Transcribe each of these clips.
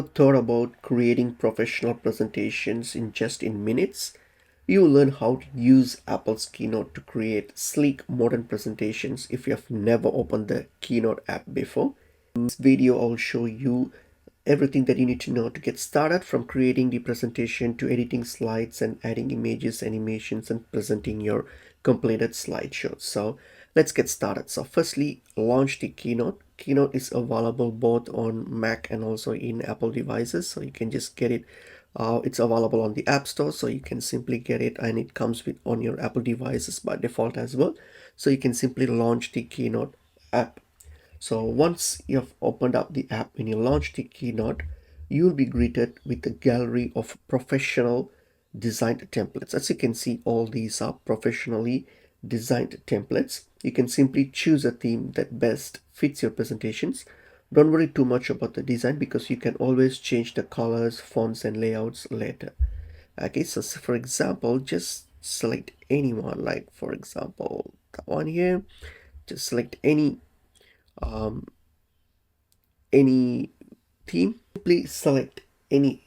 Thought about creating professional presentations in minutes? You will learn how to use Apple's Keynote to create sleek, modern presentations if you have never opened the Keynote app before. In this video, I'll show you everything that you need to know to get started, from creating the presentation to editing slides and adding images, animations, and presenting your completed slideshow. So let's get started. So firstly, launch the Keynote. Keynote is available both on Mac and also in Apple devices, so you can just get it. It's available on the App Store, so you can simply get it, and it comes with on your Apple devices by default as well. So you can simply launch the Keynote app. So once you have opened up the app and you launch the Keynote, you will be greeted with a gallery of professional designed templates. As you can see, all these are professionally designed templates. You can simply choose a theme that best fits your presentations. Don't worry too much about the design, because you can always change the colors, fonts, and layouts later. Okay, so for example, just select any one, like for example, that one here. Just select um, any theme. Simply select any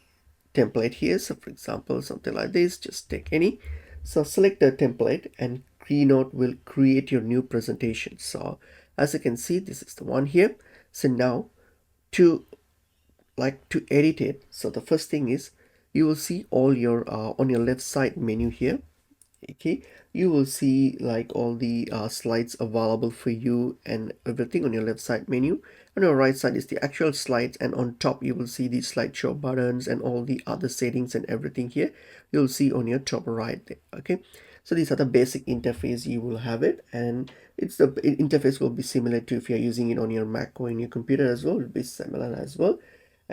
template here. So for example, something like this, just take any. So select the template and Keynote will create your new presentation. So as you can see, this is the one here. So now to edit it, so the first thing is you will see all your on your left side menu here. Okay, you will see like all the slides available for you and everything on your left side menu. On your right side is the actual slides, and on top you will see the slideshow buttons and all the other settings and everything here you'll see on your top right there. Okay, so these are the basic interface you will have it, and it's the interface will be similar to if you're using it on your Mac or in your computer as well. It will be similar as well.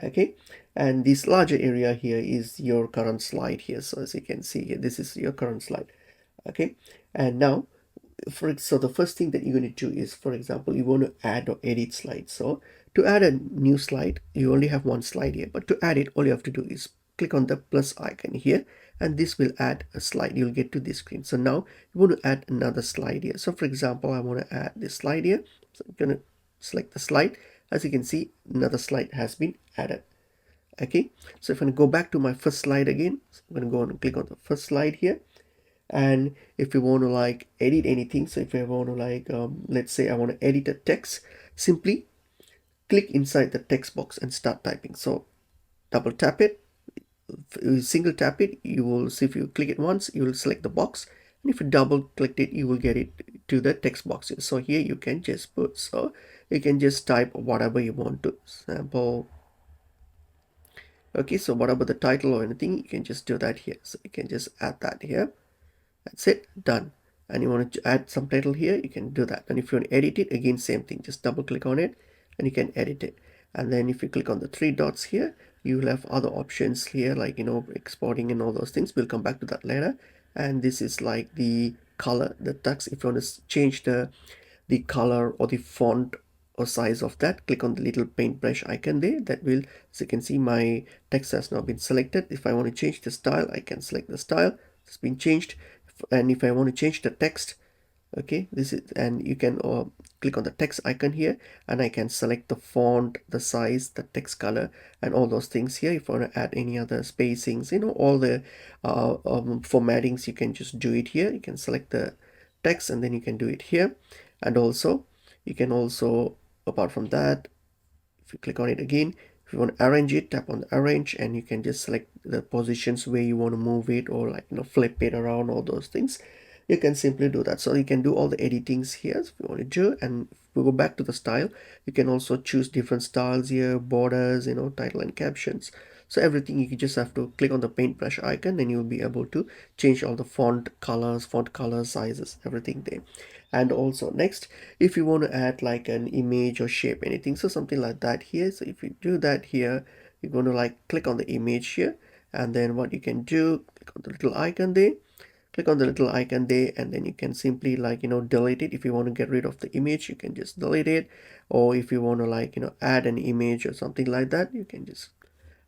Okay, and this larger area here is your current slide here. So as you can see here, this is your current slide. Okay, and now so the first thing that you're going to do is, for example, you want to add or edit slides. So to add a new slide, you only have one slide here, but to add it, all you have to do is click on the plus icon here, and this will add a slide. You'll get to this screen. So now you want to add another slide here. So for example, I want to add this slide here. So I'm going to select the slide. As you can see, another slide has been added. Okay, so if I go back to my first slide again, so I'm going to go and click on the first slide here. And if you want to like edit anything, so if I want to like let's say I want to edit a text, simply click inside the text box and start typing. So double tap it, single tap it, you will see. If you click it once, you will select the box, and if you double click it, you will get it to the text box. So here you can just put, so you can just type whatever you want to, sample. Okay, so whatever the title or anything, you can just do that here. So you can just add that here. That's it, done. And you want to add some title here, you can do that. And if you want to edit it, again same thing, just double click on it and you can edit it. And then if you click on the three dots here, you will have other options here, like exporting and all those things. We'll come back to that later. And this is like the color, the text. If you want to change the color or the font or size of that, click on the little paintbrush icon there. That will, as you can see, my text has now been selected. If I want to change the style, I can select the style. It's been changed. And if I want to change the text, okay, this is, and you can click on the text icon here, and I can select the font, the size, the text color, and all those things here. If I want to add any other spacings, all the formattings, you can just do it here. You can select the text and then you can do it here. And also you can also, apart from that, if you click on it again, if you want to arrange it, tap on the arrange, and you can just select the positions where you want to move it, or like flip it around, all those things. You can simply do that. So you can do all the editings here if you want to do. And if we go back to the style, you can also choose different styles here, borders, title and captions. So everything, you just have to click on the paintbrush icon and you'll be able to change all the font colors, sizes, everything there. And also next, if you want to add like an image or shape, anything, so something like that here. So if you do that here, you're going to like click on the image here, and then what you can do, click on the little icon there, and then you can simply like delete it. If you want to get rid of the image, you can just delete it. Or if you want to like add an image or something like that, you can just.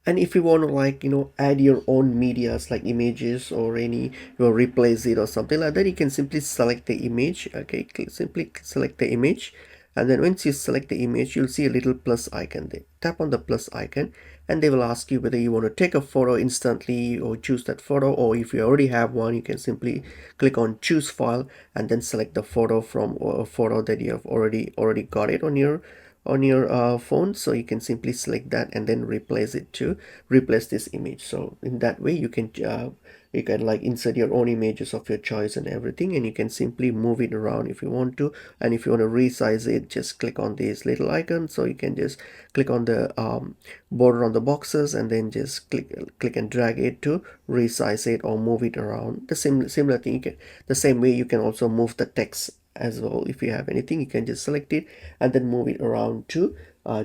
And if you want to like add your own medias like images or any replace it or something like that, you can simply select the image. Okay, simply select the image, And then once you select the image, you'll see a little plus icon there. Tap on the plus icon and they will ask you whether you want to take a photo instantly or choose that photo, or if you already have one, you can simply click on choose file and then select the photo from a photo that you have already got it on your phone. So you can simply select that and then replace this image. So in that way you can like insert your own images of your choice and everything, and you can simply move it around if you want to. And if you want to resize it, just click on this little icon. So you can just click on the border on the boxes and then just click and drag it to resize it or move it around. The similar thing, the same way you can also move the text as well. If you have anything, you can just select it and then move it around to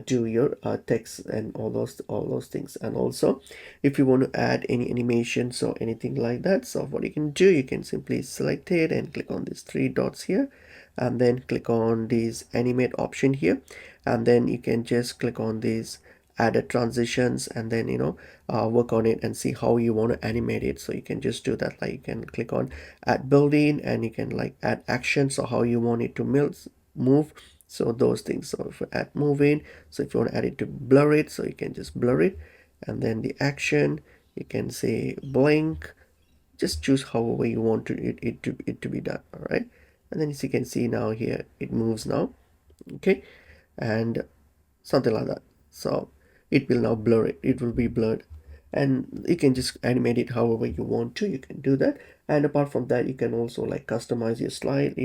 do your text and all those things. And also if you want to add any animations or anything like that, so what you can do, you can simply select it and click on these three dots here and then click on this animate option here, and then you can just click on these added transitions and then work on it and see how you want to animate it. So you can just do that, like you can click on add built-in and you can like add actions or how you want it to move. So those things. So if you add move in, so if you want to add it to blur it, so you can just blur it, and then the action you can say blink. Just choose however you want it to be done. All right, and then as you can see now here it moves now. Okay, and something like that. So it will now blur it will be blurred, and you can just animate it however you want to. You can do that. And apart from that, you can also like customize your slide.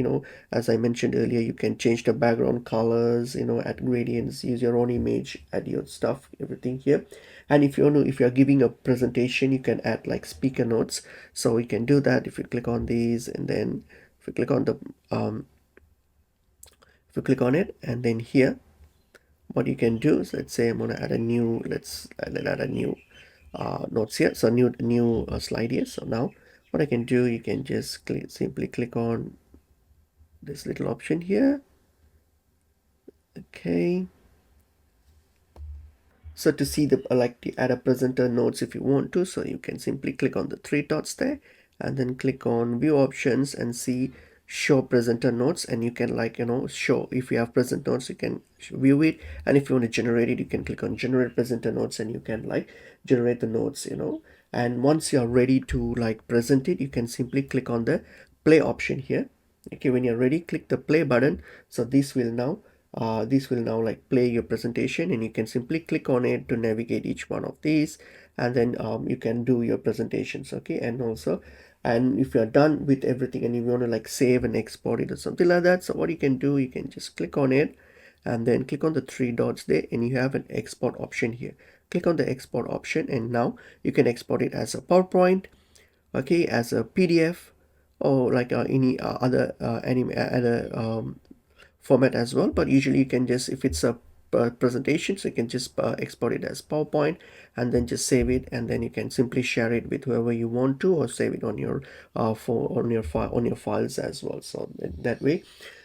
As I mentioned earlier, you can change the background colors, add gradients, use your own image, add your stuff, everything here. And if you're giving a presentation, you can add like speaker notes. So you can do that if you click on these, and then if you click on the if you click on it, and then here what you can do is, let's say I'm going to add a new, let's add a new notes here, so new slide here. So now what I can do, you can just simply click on this little option here. Okay, so to see the like to add a presenter notes if you want to, so you can simply click on the three dots there and then click on view options and see show presenter notes, and you can like show, if you have present notes you can view it, and if you want to generate it you can click on generate presenter notes and you can like generate the notes. And once you are ready to like present it, you can simply click on the play option here. Okay, when you're ready, click the play button. So this will now like play your presentation, and you can simply click on it to navigate each one of these, and then you can do your presentations. Okay, and if you're done with everything and you want to like save and export it or something like that, so what you can do, you can just click on it and then click on the three dots there, and you have an export option here. Click on the export option, and now you can export it as a PowerPoint, okay, as a PDF, or like any other format as well. But usually you can just, if it's a presentation, so you can just export it as PowerPoint and then just save it, and then you can simply share it with whoever you want to, or save it on your on your files as well. So that way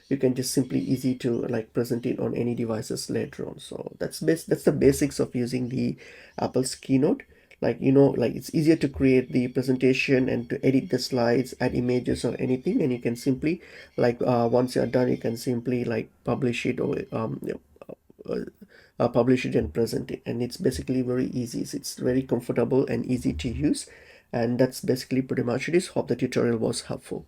you can just simply easy to like present it on any devices later on. So that's the basics of using the Apple's Keynote. Like like it's easier to create the presentation and to edit the slides, add images or anything, and you can simply like once you're done, you can simply like publish it, or publish it and present it. And it's basically very easy. It's very comfortable and easy to use, and that's basically pretty much it is. Hope the tutorial was helpful.